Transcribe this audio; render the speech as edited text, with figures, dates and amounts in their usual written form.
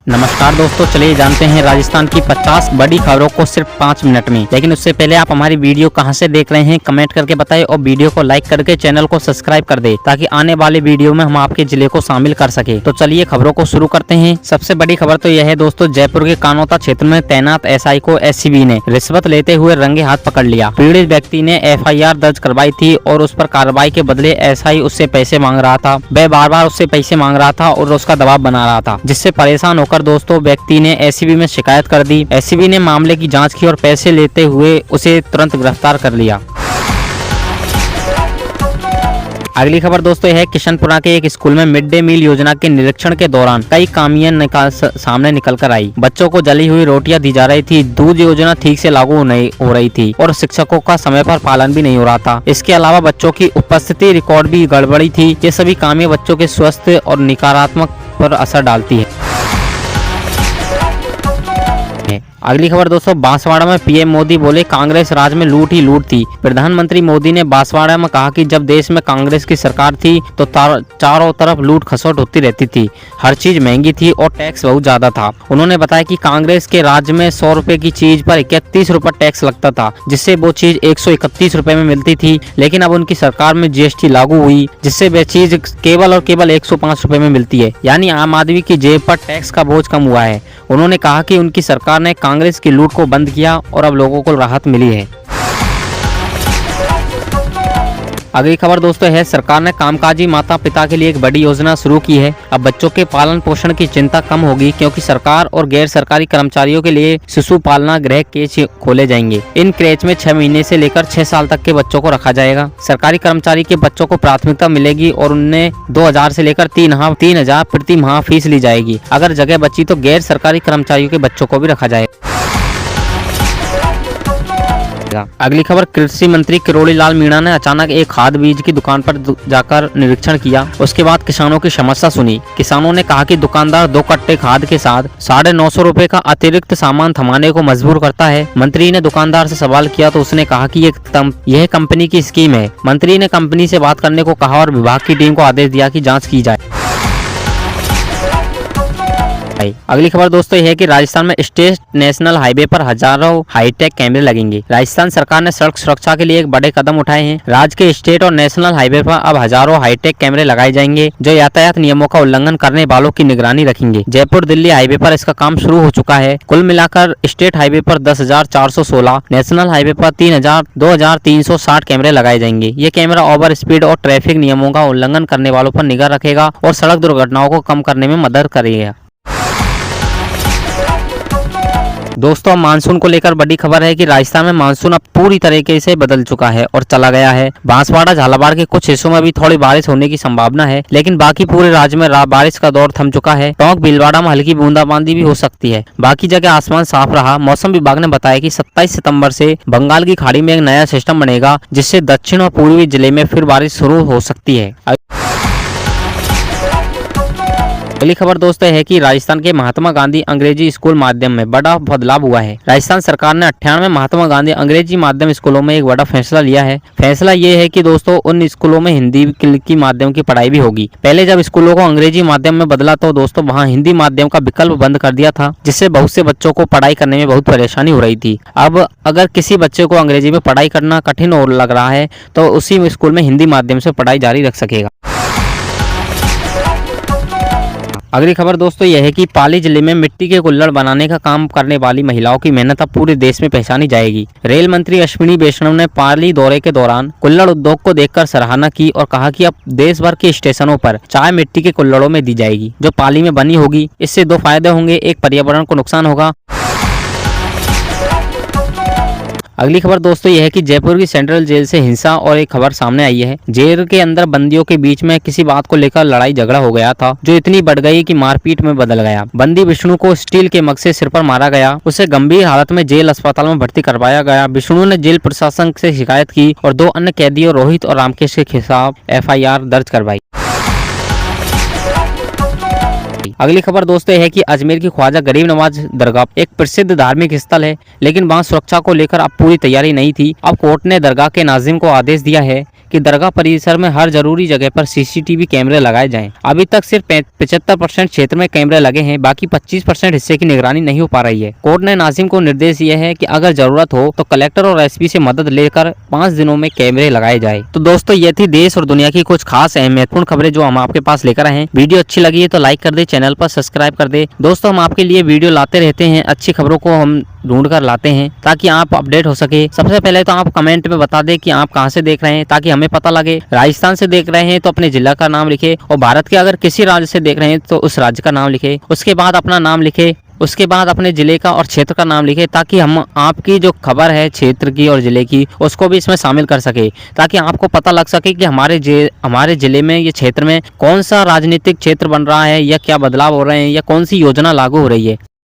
नमस्कार दोस्तों, चलिए जानते हैं राजस्थान की 50 बड़ी खबरों को सिर्फ 5 मिनट में। लेकिन उससे पहले आप हमारी वीडियो कहां से देख रहे हैं कमेंट करके बताएं और वीडियो को लाइक करके चैनल को सब्सक्राइब कर दें ताकि आने वाले वीडियो में हम आपके जिले को शामिल कर सके। तो चलिए खबरों को शुरू करते हैं। सबसे बड़ी खबर तो यह है दोस्तों, जयपुर के कानोता क्षेत्र में तैनात एसआई को एससीबी ने रिश्वत लेते हुए रंगे हाथ पकड़ लिया। पीड़ित व्यक्ति ने एफआईआर दर्ज करवाई थी और उस पर कार्रवाई के बदले एसआई उससे पैसे मांग रहा था। वह बार बार उससे पैसे मांग रहा था और उसका दबाव बना रहा था, जिससे परेशान होकर दोस्तों व्यक्ति ने एसीबी में शिकायत कर दी। एसीबी ने मामले की जांच की और पैसे लेते हुए उसे तुरंत गिरफ्तार कर लिया। अगली खबर दोस्तों यह है, किशनपुरा के एक स्कूल में मिड डे मील योजना के निरीक्षण के दौरान कई खामियां सामने निकल कर आई। बच्चों को जली हुई रोटियां दी जा रही थी, दूध योजना ठीक से लागू नहीं हो रही थी और शिक्षकों का समय पर पालन भी नहीं हो रहा था। इसके अलावा बच्चों की उपस्थिति रिकॉर्ड भी गड़बड़ी थी। ये सभी खामियां बच्चों के स्वास्थ्य और नकारात्मक पर असर डालती है। अगली खबर दोस्तों, बांसवाड़ा में पीएम मोदी बोले कांग्रेस राज में लूट ही लूट थी। प्रधानमंत्री मोदी ने बांसवाड़ा में कहा कि जब देश में कांग्रेस की सरकार थी तो चारों तरफ लूट खसोट होती रहती थी, हर चीज महंगी थी और टैक्स बहुत ज्यादा था। उन्होंने बताया कि कांग्रेस के राज्य में 100 रुपए की चीज पर 31 रुपए टैक्स लगता था, जिससे वो चीज 131 रुपए में मिलती थी। लेकिन अब उनकी सरकार में जीएसटी लागू हुई, जिससे वह चीज केवल और केवल 105 रुपए में मिलती है। यानी आम आदमी की जेब पर टैक्स का बोझ कम हुआ है। उन्होंने कहा कि उनकी सरकार ने कांग्रेस की लूट को बंद किया और अब लोगों को राहत मिली है। अगली खबर दोस्तों है, सरकार ने कामकाजी माता पिता के लिए एक बड़ी योजना शुरू की है। अब बच्चों के पालन पोषण की चिंता कम होगी, क्योंकि सरकार और गैर सरकारी कर्मचारियों के लिए शिशु पालना गृह क्रेच खोले जाएंगे। इन क्रेच में 6 महीने से लेकर 6 साल तक के बच्चों को रखा जाएगा। सरकारी कर्मचारी के बच्चों को प्राथमिकता मिलेगी और उन्हें 2000 से लेकर 3000 प्रति माह फीस ली जाएगी। अगर जगह बची तो गैर सरकारी कर्मचारियों के बच्चों को भी रखा जाएगा। अगली खबर, कृषि मंत्री किरोड़ी लाल मीणा ने अचानक एक खाद बीज की दुकान पर जाकर निरीक्षण किया। उसके बाद किसानों की समस्या सुनी। किसानों ने कहा कि दुकानदार 2 कट्टे खाद के साथ 950 रुपए का अतिरिक्त सामान थमाने को मजबूर करता है। मंत्री ने दुकानदार से सवाल किया तो उसने कहा कि यह कंपनी की स्कीम है। मंत्री ने कंपनी से बात करने को कहा और विभाग की टीम को आदेश दिया कि जाँच की जाए। अगली खबर दोस्तों यह है कि राजस्थान में स्टेट नेशनल हाईवे पर हजारों हाईटेक कैमरे लगेंगे। राजस्थान सरकार ने सड़क सुरक्षा के लिए एक बड़े कदम उठाए हैं। राज्य के स्टेट और नेशनल हाईवे पर अब हजारों हाईटेक कैमरे लगाए जाएंगे, जो यातायात नियमों का उल्लंघन करने वालों की निगरानी रखेंगे। जयपुर दिल्ली हाईवे पर इसका काम शुरू हो चुका है। कुल मिलाकर स्टेट हाईवे पर 10,416, नेशनल हाईवे पर 2,360 कैमरे लगाए जाएंगे। ये कैमरा ओवर स्पीड और ट्रैफिक नियमों का उल्लंघन करने वालों पर निगाह रखेगा और सड़क दुर्घटनाओं को कम करने में मदद करेगा। दोस्तों मानसून को लेकर बड़ी खबर है कि राजस्थान में मानसून अब पूरी तरीके से बदल चुका है और चला गया है। बांसवाड़ा झालावाड़ के कुछ हिस्सों में भी थोड़ी बारिश होने की संभावना है, लेकिन बाकी पूरे राज्य में बारिश का दौर थम चुका है। टोंक भीलवाड़ा में हल्की बूंदाबांदी भी हो सकती है। बाकी जगह आसमान साफ रहा। मौसम विभाग ने बताया कि 27 सितंबर से बंगाल की खाड़ी में एक नया सिस्टम बनेगा, जिससे दक्षिण और पूर्वी जिले में फिर बारिश शुरू हो सकती है। अगली खबर दोस्तों है कि राजस्थान के महात्मा गांधी अंग्रेजी स्कूल माध्यम में बड़ा बदलाव हुआ है। राजस्थान सरकार ने 98 महात्मा गांधी अंग्रेजी माध्यम स्कूलों में एक बड़ा फैसला लिया है। फैसला ये है कि दोस्तों उन स्कूलों में हिंदी की माध्यम की पढ़ाई भी होगी। पहले जब स्कूलों को अंग्रेजी माध्यम में बदला तो दोस्तों वहाँ हिंदी माध्यम का विकल्प बंद कर दिया था, जिससे बहुत से बच्चों को पढ़ाई करने में बहुत परेशानी हो रही थी। अब अगर किसी बच्चे को अंग्रेजी में पढ़ाई करना कठिन और लग रहा है तो उसी स्कूल में हिंदी माध्यम से पढ़ाई जारी रख सकेगा। अगली खबर दोस्तों यह है कि पाली जिले में मिट्टी के कुल्हड़ बनाने का काम करने वाली महिलाओं की मेहनत अब पूरे देश में पहचानी जाएगी। रेल मंत्री अश्विनी वैष्णव ने पाली दौरे के दौरान कुल्हड़ उद्योग को देखकर सराहना की और कहा कि अब देश भर के स्टेशनों पर चाय मिट्टी के कुल्हड़ों में दी जाएगी, जो पाली में बनी होगी। इससे 2 फायदे होंगे, एक पर्यावरण को नुकसान होगा। अगली खबर दोस्तों यह है कि जयपुर की सेंट्रल जेल से हिंसा और एक खबर सामने आई है। जेल के अंदर बंदियों के बीच में किसी बात को लेकर लड़ाई झगड़ा हो गया था, जो इतनी बढ़ गई कि मारपीट में बदल गया। बंदी विष्णु को स्टील के मग से सिर पर मारा गया। उसे गंभीर हालत में जेल अस्पताल में भर्ती करवाया गया। विष्णु ने जेल प्रशासन से शिकायत की और 2 अन्य कैदियों रोहित और रामकेश के खिलाफ एफआईआर दर्ज करवाई। अगली खबर दोस्तों है कि अजमेर की ख्वाजा गरीब नवाज दरगाह एक प्रसिद्ध धार्मिक स्थल है, लेकिन वहां सुरक्षा को लेकर अब पूरी तैयारी नहीं थी। अब कोर्ट ने दरगाह के नाजिम को आदेश दिया है कि दरगाह परिसर में हर जरूरी जगह पर सीसीटीवी कैमरे लगाए जाएं। अभी तक सिर्फ 75% क्षेत्र में कैमरे लगे हैं, बाकी 25% हिस्से की निगरानी नहीं हो पा रही है। कोर्ट ने नाजिम को निर्देश दिए है कि अगर जरूरत हो तो कलेक्टर और एसपी से मदद लेकर 5 दिनों में कैमरे लगाए जाए। तो दोस्तों ये थी देश और दुनिया की कुछ खास महत्वपूर्ण खबरें जो हम आपके पास लेकर आए हैं। वीडियो अच्छी लगी है तो लाइक कर दे, चैनल पर सब्सक्राइब कर दे। दोस्तों हम आपके लिए वीडियो लाते रहते हैं, अच्छी खबरों को हम ढूंढ कर लाते हैं ताकि आप अपडेट हो सके। सबसे पहले तो आप कमेंट में बता दें कि आप कहां से देख रहे हैं ताकि हमें पता लगे। राजस्थान से देख रहे हैं तो अपने जिला का नाम लिखे, और भारत के अगर किसी राज्य से देख रहे हैं तो उस राज्य का नाम लिखे, उसके बाद अपना नाम लिखे, उसके बाद अपने जिले का और क्षेत्र का नाम लिखे, ताकि हम आपकी जो खबर है क्षेत्र की और जिले की उसको भी इसमें शामिल कर सके, ताकि आपको पता लग सके कि हमारे जिले में, ये क्षेत्र में कौन सा राजनीतिक क्षेत्र बन रहा है या क्या बदलाव हो रहे हैं या कौन सी योजना लागू हो रही है।